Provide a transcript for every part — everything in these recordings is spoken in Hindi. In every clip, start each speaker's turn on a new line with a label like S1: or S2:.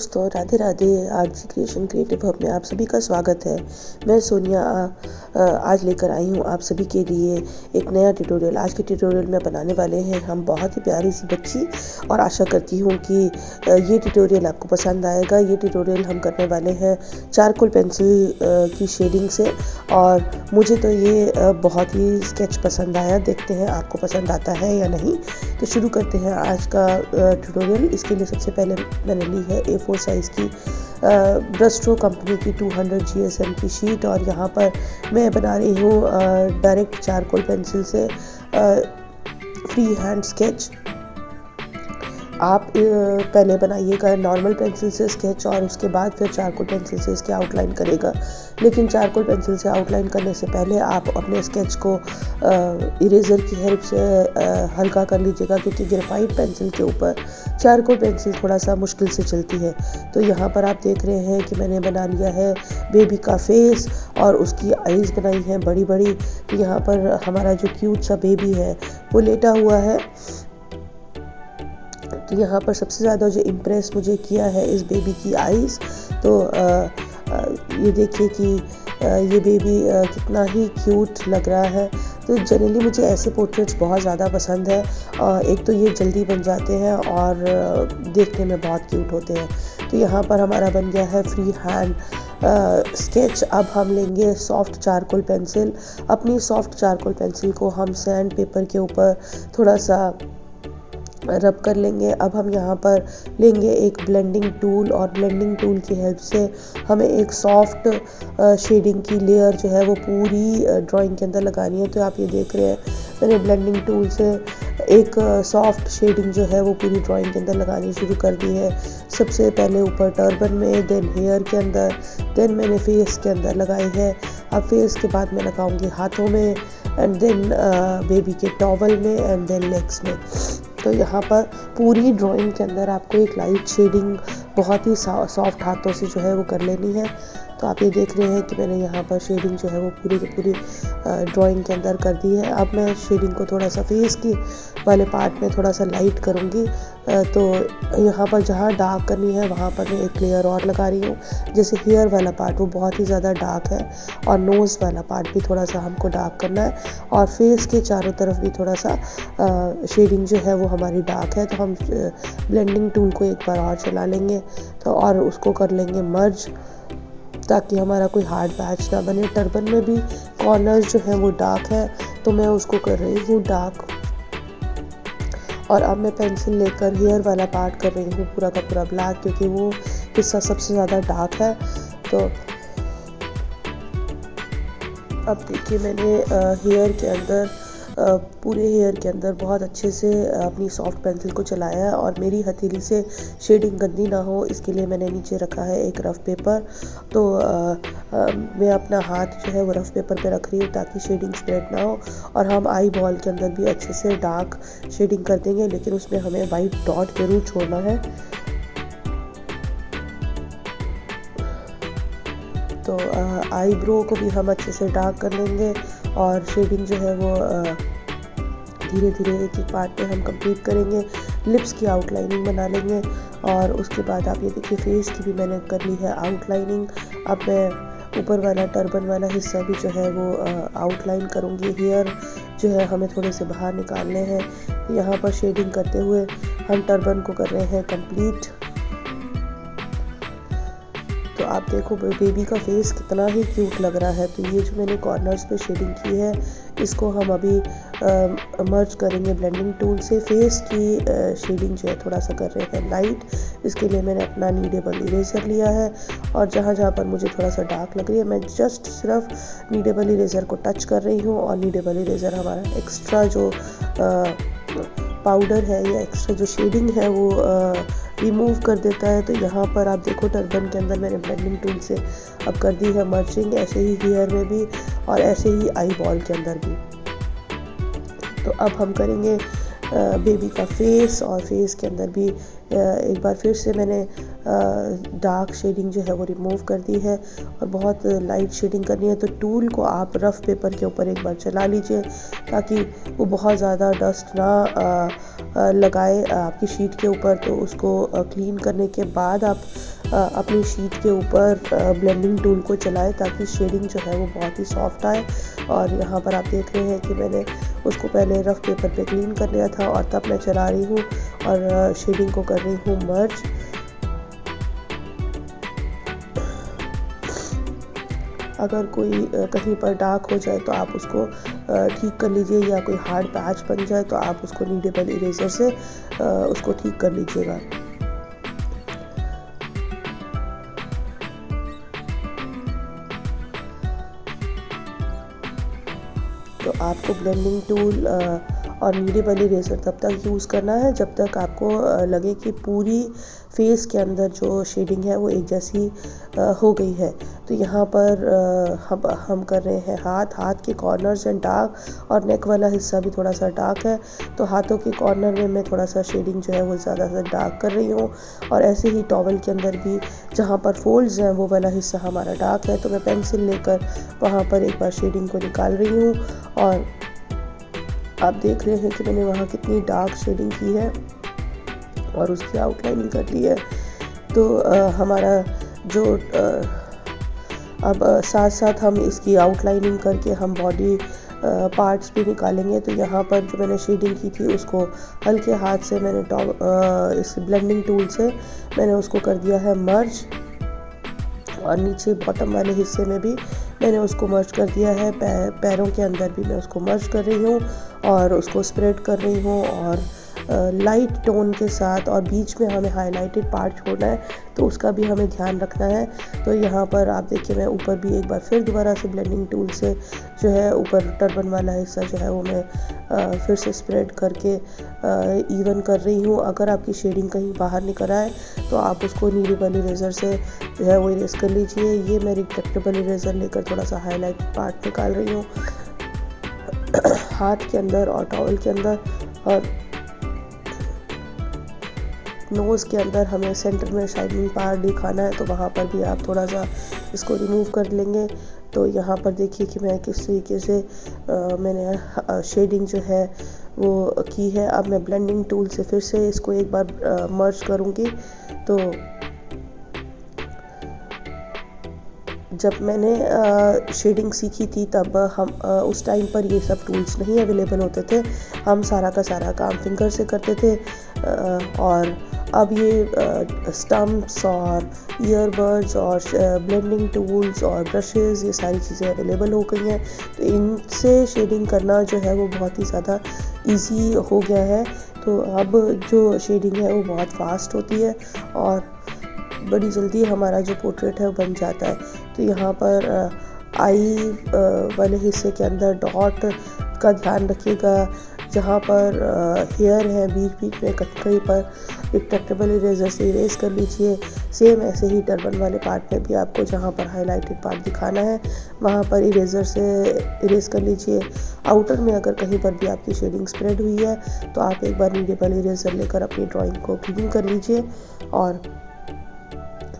S1: दोस्तों, Radhe Radhe. RG creation creative hub में आप सभी का स्वागत है। मैं सोनिया आज लेकर आई हूँ आप सभी के लिए एक नया ट्यूटोरियल। आज के ट्यूटोरियल में बनाने वाले हैं हम बहुत ही प्यारी सी बच्ची, और आशा करती हूँ कि ये ट्यूटोरियल आपको पसंद आएगा। ये ट्यूटोरियल हम करने वाले हैं चारकोल पेंसिल की शेडिंग से, और मुझे तो ये बहुत ही स्केच पसंद आया। देखते हैं आपको पसंद आता है या नहीं। तो शुरू करते हैं आज का ट्यूटोरियल। इसके लिए सबसे पहले मैंने ली है A4 साइज़ की ब्रस्ट्रो कंपनी की 200 GSM की शीट, और यहाँ पर मैं बना रही हूँ डायरेक्ट चारकोल पेंसिल से फ्री हैंड स्केच। आप पहले बनाइएगा नॉर्मल पेंसिल से स्केच, और उसके बाद फिर चारकोल पेंसिल से इसके आउटलाइन करेगा। लेकिन चारकोल पेंसिल से आउटलाइन करने से पहले आप अपने स्केच को इरेज़र की हेल्प से हल्का कर लीजिएगा, क्योंकि ग्रेफाइट पेंसिल के ऊपर चारकोल पेंसिल थोड़ा सा मुश्किल से चलती है। तो यहाँ पर आप देख रहे हैं कि मैंने बना लिया है बेबी का फेस, और उसकी आईज़ बनाई है बड़ी बड़ी। तो यहाँ पर हमारा जो क्यूट सा बेबी है वो लेटा हुआ है। तो यहाँ पर सबसे ज़्यादा जो इम्प्रेस मुझे किया है इस बेबी की आईज़। तो ये देखिए कि ये बेबी कितना ही क्यूट लग रहा है। तो जनरली मुझे ऐसे पोर्ट्रेट्स बहुत ज़्यादा पसंद है। एक तो ये जल्दी बन जाते हैं और देखने में बहुत क्यूट होते हैं। तो यहाँ पर हमारा बन गया है फ्री हैंड स्केच। अब हम लेंगे सॉफ्ट चारकोल पेंसिल। अपनी सॉफ्ट चारकोल पेंसिल को हम सैंड पेपर के ऊपर थोड़ा सा रब कर लेंगे। अब हम यहाँ पर लेंगे एक ब्लेंडिंग टूल, और ब्लेंडिंग टूल की हेल्प से हमें एक सॉफ्ट शेडिंग की लेयर जो है वो पूरी ड्राइंग के अंदर लगानी है। तो आप ये देख रहे हैं मैंने ब्लेंडिंग टूल से एक सॉफ्ट शेडिंग जो है वो पूरी ड्राइंग के अंदर लगानी शुरू कर दी है। सबसे पहले ऊपर टर्बन में, देन हेयर के अंदर, देन मैंने फेस के अंदर लगाई है। अब फेस के बाद मैं लगाऊंगी हाथों में, एंड देन बेबी के टॉवल में, एंड देन लेग्स में। तो यहाँ पर पूरी ड्राइंग के अंदर आपको एक लाइट शेडिंग बहुत ही सॉफ्ट हाथों से जो है वो कर लेनी है। तो आप ये देख रहे हैं कि मैंने यहाँ पर शेडिंग जो है वो पूरी की पूरी ड्राइंग के अंदर कर दी है। अब मैं शेडिंग को थोड़ा सा फेस की वाले पार्ट में थोड़ा सा लाइट करूँगी। तो यहाँ पर जहाँ डार्क करनी है वहाँ पर मैं एक लेयर और लगा रही हूँ। जैसे हेयर वाला पार्ट वो बहुत ही ज़्यादा डार्क है, और नोज़ वाला पार्ट भी थोड़ा सा हमको डार्क करना है, और फेस के चारों तरफ भी थोड़ा सा शेडिंग जो है वो हमारी डार्क है। तो हम ब्लेंडिंग टूल को एक बार और चला लेंगे, तो और उसको कर लेंगे मर्ज, ताकि हमारा कोई हार्ड पैच ना बने। टर्बन में भी कॉर्नर्स जो है वो डार्क है, तो मैं उसको कर रही हूँ डार्क। और अब मैं पेंसिल लेकर हेयर वाला पार्ट कर रही हूँ पूरा का पूरा ब्लैक, क्योंकि वो हिस्सा सबसे ज़्यादा डार्क है। तो अब देखिए मैंने हेयर के अंदर पूरे हेयर के अंदर बहुत अच्छे से अपनी सॉफ्ट पेंसिल को चलाया है, और मेरी हथेली से शेडिंग गंदी ना हो इसके लिए मैंने नीचे रखा है एक रफ़ पेपर। तो मैं अपना हाथ जो है वो रफ़ पेपर पे रख रही हूँ ताकि शेडिंग स्प्रेड ना हो। और हम आई बॉल के अंदर भी अच्छे से डार्क शेडिंग कर देंगे, लेकिन उसमें हमें वाइट डॉट जरूर छोड़ना है। तो आईब्रो को भी हम अच्छे से डार्क कर लेंगे, और शेडिंग जो है वो धीरे धीरे एक एक पार्ट में हम कंप्लीट करेंगे। लिप्स की आउटलाइनिंग बना लेंगे, और उसके बाद आप ये देखिए फेस की भी मैंने कर ली है आउटलाइनिंग। अब मैं ऊपर वाला टर्बन वाला हिस्सा भी जो है वो आउटलाइन करूँगी। हेयर जो है हमें थोड़े से बाहर निकालने हैं। यहाँ पर शेडिंग करते हुए हम टर्बन को कर रहे हैं कंप्लीट। तो आप देखो बेबी का फेस कितना ही क्यूट लग रहा है। तो ये जो मैंने कॉर्नर्स पे शेडिंग की है इसको हम अभी मर्ज करेंगे ब्लेंडिंग टूल से। फेस की शेडिंग जो है थोड़ा सा कर रहे हैं लाइट। इसके लिए मैंने अपना नीडेबल इरेज़र लिया है, और जहाँ जहाँ पर मुझे थोड़ा सा डार्क लग रही है मैं जस्ट सिर्फ नीडेबल इरेज़र को टच कर रही हूँ, और नीडेबल इरेज़र हमारा एक्स्ट्रा जो पाउडर है या एक्स्ट्रा जो शेडिंग है वो रिमूव कर देता है। तो यहाँ पर आप देखो टर्बन के अंदर मैंने ब्लेंडिंग टूल से अब कर दी है मर्जिंग, ऐसे ही हेयर में भी और ऐसे ही आई बॉल के अंदर भी। तो अब हम करेंगे बेबी का फेस, और फेस के अंदर भी एक बार फिर से मैंने डार्क शेडिंग जो है वो रिमूव कर दी है, और बहुत लाइट शेडिंग करनी है। तो टूल को आप रफ़ पेपर के ऊपर एक बार चला लीजिए, ताकि वो बहुत ज़्यादा डस्ट ना लगाए आपकी शीट के ऊपर। तो उसको क्लीन करने के बाद आप अपनी शीट के ऊपर ब्लेंडिंग टूल को चलाएं ताकि शेडिंग जो है वो बहुत ही सॉफ्ट आए। और यहाँ पर आप देख रहे हैं कि मैंने उसको पहले रफ पेपर पे क्लीन कर लिया था और तब मैं चला रही हूँ और शेडिंग को कर रही हूँ मर्ज। अगर कोई कहीं पर डार्क हो जाए तो आप उसको ठीक कर लीजिए, या कोई हार्ड पैच बन जाए तो आप उसको नीडेबल इरेजर से उसको ठीक कर लीजिएगा। तो आपको ब्लेंडिंग टूल और नीडेबल इरेजर तब तक यूज़ करना है जब तक आपको लगे कि पूरी फेस के अंदर जो शेडिंग है वो एक जैसी हो गई है। तो यहाँ पर हम कर रहे हैं हाथ के कॉर्नर्स एंड डार्क, और नेक वाला हिस्सा भी थोड़ा सा डार्क है। तो हाथों के कॉर्नर में मैं थोड़ा सा शेडिंग जो है वो ज़्यादा से डार्क कर रही हूँ, और ऐसे ही टॉवल के अंदर भी जहाँ पर फोल्ड्स हैं वो वाला हिस्सा हमारा डार्क है। तो मैं पेंसिल लेकर वहाँ पर एक बार शेडिंग को निकाल रही हूँ, और आप देख रहे हैं कि मैंने वहाँ कितनी डार्क शेडिंग की है और उसकी आउटलाइनिंग कर ली है। तो हमारा जो अब साथ साथ हम इसकी आउटलाइनिंग करके हम बॉडी पार्ट्स भी निकालेंगे। तो यहाँ पर जो मैंने शेडिंग की थी उसको हल्के हाथ से मैंने इस ब्लेंडिंग टूल से मैंने उसको कर दिया है मर्ज, और नीचे बॉटम वाले हिस्से में भी मैंने उसको मर्ज कर दिया है। पैरों के अंदर भी मैं उसको मर्ज कर रही हूँ और उसको स्प्रेड कर रही हूँ, और लाइट टोन के साथ, और बीच में हमें हाईलाइटेड पार्ट छोड़ना है तो उसका भी हमें ध्यान रखना है। तो यहाँ पर आप देखिए मैं ऊपर भी एक बार फिर दोबारा से ब्लेंडिंग टूल से जो है ऊपर टर्बन वाला हिस्सा जो है वो मैं फिर से स्प्रेड करके इवन कर रही हूँ। अगर आपकी शेडिंग कहीं बाहर निकल आए तो आप उसको नीडेबल इरेजर से जो है वो इरेज कर लीजिए। ये मैं रिट्रैक्टेबल इरेजर लेकर थोड़ा सा हाईलाइटेड पार्ट निकाल रही हूँ हाथ के अंदर और टॉवल के अंदर, और नोज़ के अंदर हमें सेंटर में शाइनिंग पार्ट दिखाना है तो वहाँ पर भी आप थोड़ा सा इसको रिमूव कर लेंगे। तो यहाँ पर देखिए कि मैं किस तरीके से मैंने शेडिंग जो है वो की है। अब मैं ब्लेंडिंग टूल से फिर से इसको एक बार मर्ज करूँगी। तो जब मैंने शेडिंग सीखी थी तब हम उस टाइम पर ये सब टूल्स नहीं अवेलेबल होते थे, हम सारा का सारा काम फिंगर से करते थे। और अब ये स्टम्प्स और ईयरबड्स और ब्लेंडिंग टूल्स और ब्रशेज़ ये सारी चीज़ें अवेलेबल हो गई हैं, तो इनसे शेडिंग करना जो है वो बहुत ही ज़्यादा इजी हो गया है। तो अब जो शेडिंग है वो बहुत फास्ट होती है और बड़ी जल्दी हमारा जो पोर्ट्रेट है वो बन जाता है। तो यहाँ पर आई वाले हिस्से के अंदर डॉट का ध्यान रखिएगा, जहाँ पर हेयर है बीच बीच में कहीं कहीं पर रिट्रैक्टेबल इरेजर से इरेज कर लीजिए। सेम ऐसे ही टर्बन वाले पार्ट में भी आपको जहाँ पर हाईलाइटेड पार्ट दिखाना है वहाँ पर इरेजर से इरेज कर लीजिए। आउटर में अगर कहीं पर भी आपकी शेडिंग स्प्रेड हुई है तो आप एक बार नीडेबल इरेजर लेकर अपनी ड्राइंग को क्लीन कर लीजिए, और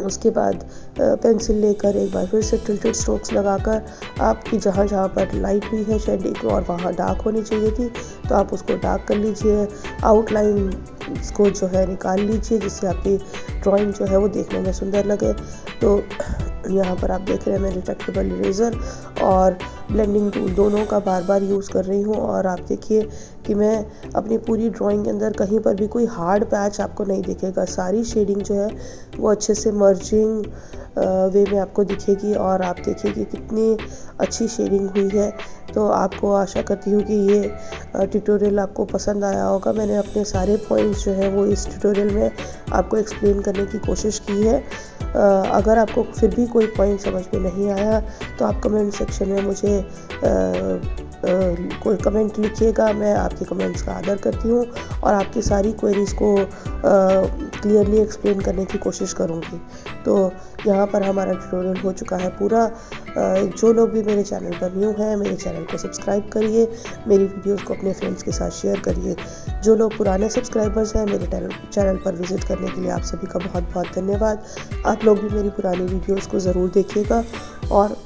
S1: उसके बाद पेंसिल लेकर एक बार फिर से टिल्टेड स्ट्रोक्स लगाकर आपकी जहाँ जहाँ पर लाइट हुई है शेडिंग और वहाँ डार्क होनी चाहिए थी तो आप उसको डार्क कर लीजिए। आउटलाइन को जो है निकाल लीजिए जिससे आपकी ड्राइंग जो है वो देखने में सुंदर लगे। तो यहाँ पर आप देख रहे हैं मैं रिट्रैक्टेबल इरेजर और ब्लेंडिंग टूल दोनों का बार बार यूज़ कर रही हूँ, और आप देखिए कि मैं अपनी पूरी ड्राइंग के अंदर कहीं पर भी कोई हार्ड पैच आपको नहीं दिखेगा। सारी शेडिंग जो है वो अच्छे से मर्जिंग वे में आपको दिखेगी, और आप देखिए कि कितनी अच्छी शेडिंग हुई है। तो आपको आशा करती हूँ कि ये ट्यूटोरियल आपको पसंद आया होगा। मैंने अपने सारे पॉइंट्स जो है वो इस ट्यूटोरियल में आपको एक्सप्लेन करने की कोशिश की है। अगर आपको फिर भी कोई पॉइंट समझ में नहीं आया तो आप कमेंट सेक्शन में मुझे कोई कमेंट लिखिएगा, मैं आपके कमेंट्स का आदर करती हूँ और आपकी सारी क्वेरीज़ को क्लियरली एक्सप्लेन करने की कोशिश करूँगी। तो यहाँ पर हमारा ट्यूटोरियल हो चुका है पूरा। जो लोग भी मेरे चैनल पर न्यू हैं मेरे चैनल को सब्सक्राइब करिए, मेरी वीडियोस को अपने फ्रेंड्स के साथ शेयर करिए। जो लोग पुराने सब्सक्राइबर्स हैं मेरे चैनल पर विजिट करने के लिए आप सभी का बहुत बहुत धन्यवाद। आप लोग भी मेरी पुरानी वीडियोस को ज़रूर देखिएगा और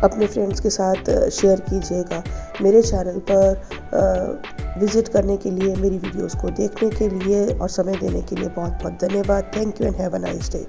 S1: अपने फ्रेंड्स के साथ शेयर कीजिएगा। मेरे चैनल पर विज़िट करने के लिए, मेरी वीडियोस को देखने के लिए और समय देने के लिए बहुत बहुत धन्यवाद। Thank you and have a nice day.